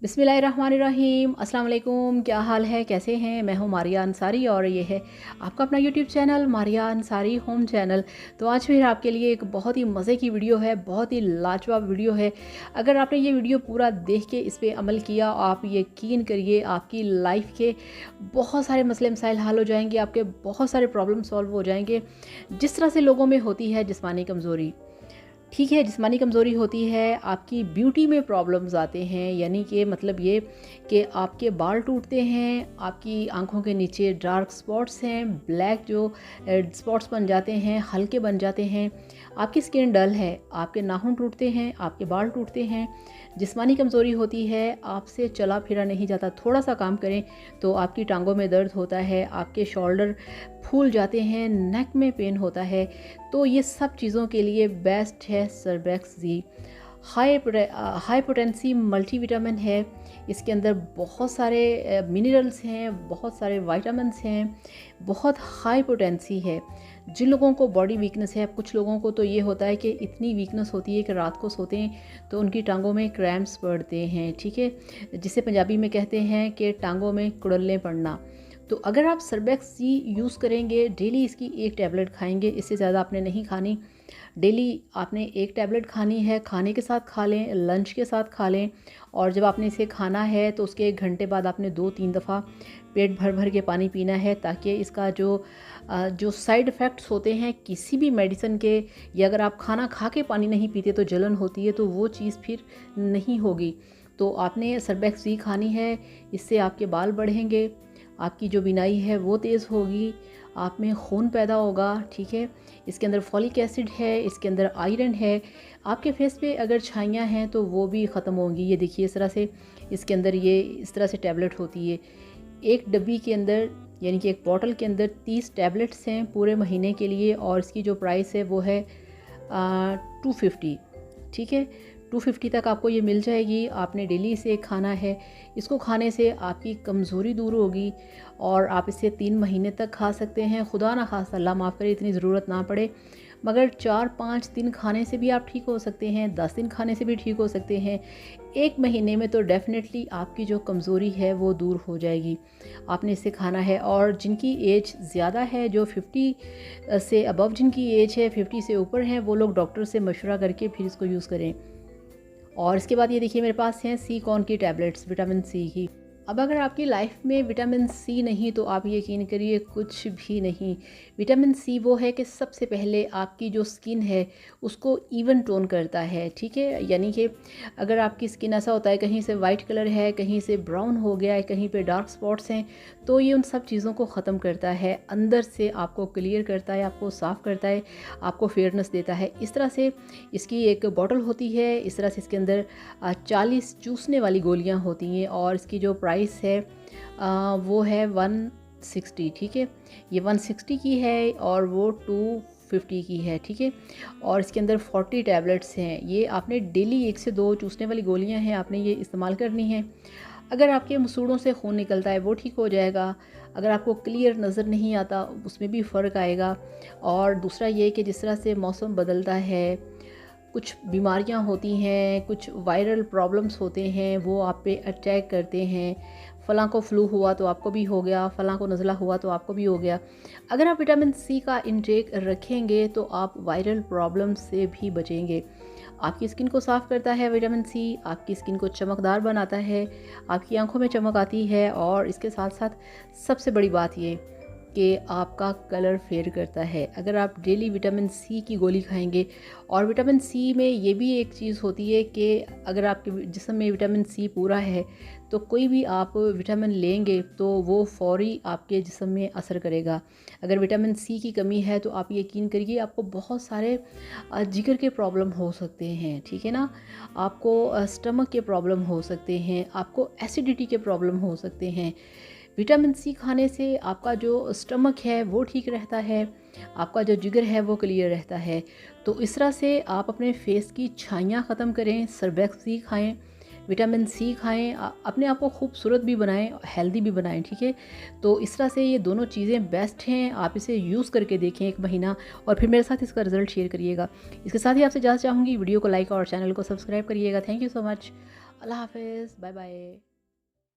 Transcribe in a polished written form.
बिस्मिल्लाहिर्रहमानिर्रहीम। अस्सलाम वालेकुम। क्या हाल है, कैसे हैं? मैं हूँ मारिया अंसारी और ये है आपका अपना YouTube channel Maria Ansari home channel. तो आज फिर आपके लिए एक बहुत ही मज़े की वीडियो है, बहुत ही लाजवाब वीडियो है। अगर आपने ये वीडियो पूरा देख के इस पे अमल किया, आप यकीन करिए आपकी लाइफ के बहुत सारे मसले मसाइल हल हो जाएंगे, आपके बहुत सारे प्रॉब्लम सॉल्व हो जाएंगे। जिस तरह से लोगों में होती है जिस्मानी कमज़ोरी, ठीक है, जिस्मानी कमज़ोरी होती है, आपकी ब्यूटी में प्रॉब्लम्स आते हैं, यानी कि मतलब ये कि आपके बाल टूटते हैं, आपकी आंखों के नीचे डार्क स्पॉट्स हैं, ब्लैक जो स्पॉट्स बन जाते हैं, हल्के बन जाते हैं, आपकी स्किन डल है, आपके नाखून टूटते हैं, आपके बाल टूटते हैं, जिस्मानी कमज़ोरी होती है, आपसे चला फिरा नहीं जाता, थोड़ा सा काम करें तो आपकी टांगों में दर्द होता है, आपके शोल्डर फूल जाते हैं, नेक में पेन होता है। तो ये सब चीज़ों के लिए बेस्ट है सर्बेक्स जी। हाई पोटेंसी मल्टीविटामिन है, इसके अंदर बहुत सारे मिनरल्स हैं, बहुत सारे विटामिन्स हैं, बहुत हाई पोटेंसी है। जिन लोगों को बॉडी वीकनेस है, कुछ लोगों को तो ये होता है कि इतनी वीकनेस होती है कि रात को सोते हैं तो उनकी टांगों में क्रैम्प्स पड़ते हैं, ठीक है, जिसे पंजाबी में कहते हैं कि टांगों में कुड़ल्ले पड़ना। तो अगर आप सर्बेक्स सी यूज़ करेंगे, डेली इसकी एक टैबलेट खाएंगे, इससे ज़्यादा आपने नहीं खानी। डेली आपने एक टैबलेट खानी है, खाने के साथ खा लें, लंच के साथ खा लें, और जब आपने इसे खाना है तो उसके 1 घंटे बाद आपने 2-3 दफ़ा पेट भर भर के पानी पीना है, ताकि इसका जो साइड इफ़ेक्ट्स होते हैं किसी भी मेडिसिन के, या अगर आप खाना खा के पानी नहीं पीते तो जलन होती है, तो वो चीज़ फिर नहीं होगी। तो आपने सर्बेक्स सी खानी है, इससे आपके बाल बढ़ेंगे, आपकी जो बिनाई है वो तेज़ होगी, आप में खून पैदा होगा, ठीक है। इसके अंदर फॉलिक एसिड है, इसके अंदर आयरन है, आपके फेस पे अगर छाइयाँ हैं तो वो भी ख़त्म होंगी। ये देखिए इस तरह से इसके अंदर ये इस तरह से टैबलेट होती है। एक डब्बी के अंदर, यानी कि एक बॉटल के अंदर 30 टैबलेट्स हैं पूरे महीने के लिए, और इसकी जो प्राइस है वो है 250, ठीक है। 250 तक आपको ये मिल जाएगी। आपने डेली इसे खाना है, इसको खाने से आपकी कमज़ोरी दूर होगी, और आप इसे 3 महीने तक खा सकते हैं। खुदा ना खास्ता, अल्लाह माफ़ करे, इतनी ज़रूरत ना पड़े, मगर 4-5 दिन खाने से भी आप ठीक हो सकते हैं, 10 दिन खाने से भी ठीक हो सकते हैं। 1 महीने में तो डेफ़िनेटली आपकी जो कमज़ोरी है वो दूर हो जाएगी। आपने इसे खाना है, और जिनकी एज ज़्यादा है, जो 50 से अबव जिनकी एज है, 50 से ऊपर हैं, वो लोग डॉक्टर से मशवरा करके फिर इसको यूज़ करें। और इसके बाद ये देखिए मेरे पास हैं सी कॉर्न की टैबलेट्स, विटामिन सी की। अब अगर आपकी लाइफ में विटामिन सी नहीं तो आप यकीन करिए कुछ भी नहीं। विटामिन सी वो है कि सबसे पहले आपकी जो स्किन है उसको इवन टोन करता है, ठीक है। यानी कि अगर आपकी स्किन ऐसा होता है, कहीं से वाइट कलर है, कहीं से ब्राउन हो गया है, कहीं पे डार्क स्पॉट्स हैं, तो ये उन सब चीज़ों को ख़त्म करता है, अंदर से आपको क्लियर करता है, आपको साफ़ करता है, आपको फेयरनेस देता है। इस तरह से इसकी एक बॉटल होती है, इस तरह से इसके अंदर 40 चूसने वाली गोलियां होती हैं, और इसकी जो प्राइस है वो है 160, ठीक है। ये 160 की है और वो 250 की है, ठीक है। और इसके अंदर 40 टैबलेट्स हैं। ये आपने डेली 1 से 2 चूसने वाली गोलियां हैं, आपने ये इस्तेमाल करनी है। अगर आपके मसूड़ों से खून निकलता है वो ठीक हो जाएगा, अगर आपको क्लियर नज़र नहीं आता उसमें भी फ़र्क आएगा। और दूसरा ये कि जिस तरह से मौसम बदलता है, कुछ बीमारियां होती हैं, कुछ वायरल प्रॉब्लम्स होते हैं, वो आप पे अटैक करते हैं। फ़लाँ को फ्लू हुआ तो आपको भी हो गया, फ़लाँ को नज़ला हुआ तो आपको भी हो गया। अगर आप विटामिन सी का इंटेक रखेंगे तो आप वायरल प्रॉब्लम्स से भी बचेंगे। आपकी स्किन को साफ़ करता है विटामिन सी, आपकी स्किन को चमकदार बनाता है, आपकी आंखों में चमक आती है, और इसके साथ साथ सबसे बड़ी बात ये कि आपका कलर फेयर करता है। अगर आप डेली विटामिन सी की गोली खाएंगे, और विटामिन सी में ये भी एक चीज़ होती है कि अगर आपके जिस्म में विटामिन सी पूरा है तो कोई भी आप विटामिन लेंगे तो वो फौरी आपके जिस्म में असर करेगा। अगर विटामिन सी की कमी है तो आप यकीन करिए आपको बहुत सारे जिगर के प्रॉब्लम हो सकते हैं, ठीक है ना। आपको स्टमक के प्रॉब्लम हो सकते हैं, आपको एसिडिटी के प्रॉब्लम हो सकते हैं। विटामिन सी खाने से आपका जो स्टमक है वो ठीक रहता है, आपका जो जिगर है वो क्लियर रहता है। तो इस तरह से आप अपने फेस की छाइयाँ ख़त्म करें, सर्बेक्स सी खाएं, विटामिन सी खाएं, अपने आप को खूबसूरत भी बनाएं, हेल्दी भी बनाएं, ठीक है। तो इस तरह से ये दोनों चीज़ें बेस्ट हैं। आप इसे यूज़ करके देखें 1 महीना, और फिर मेरे साथ इसका रिज़ल्ट शेयर करिएगा। इसके साथ ही आपसे इजाज़त चाहूँगी, वीडियो को लाइक और चैनल को सब्सक्राइब करिएगा। Thank you so much. अल्लाह हाफ़िज़, बाय बाय।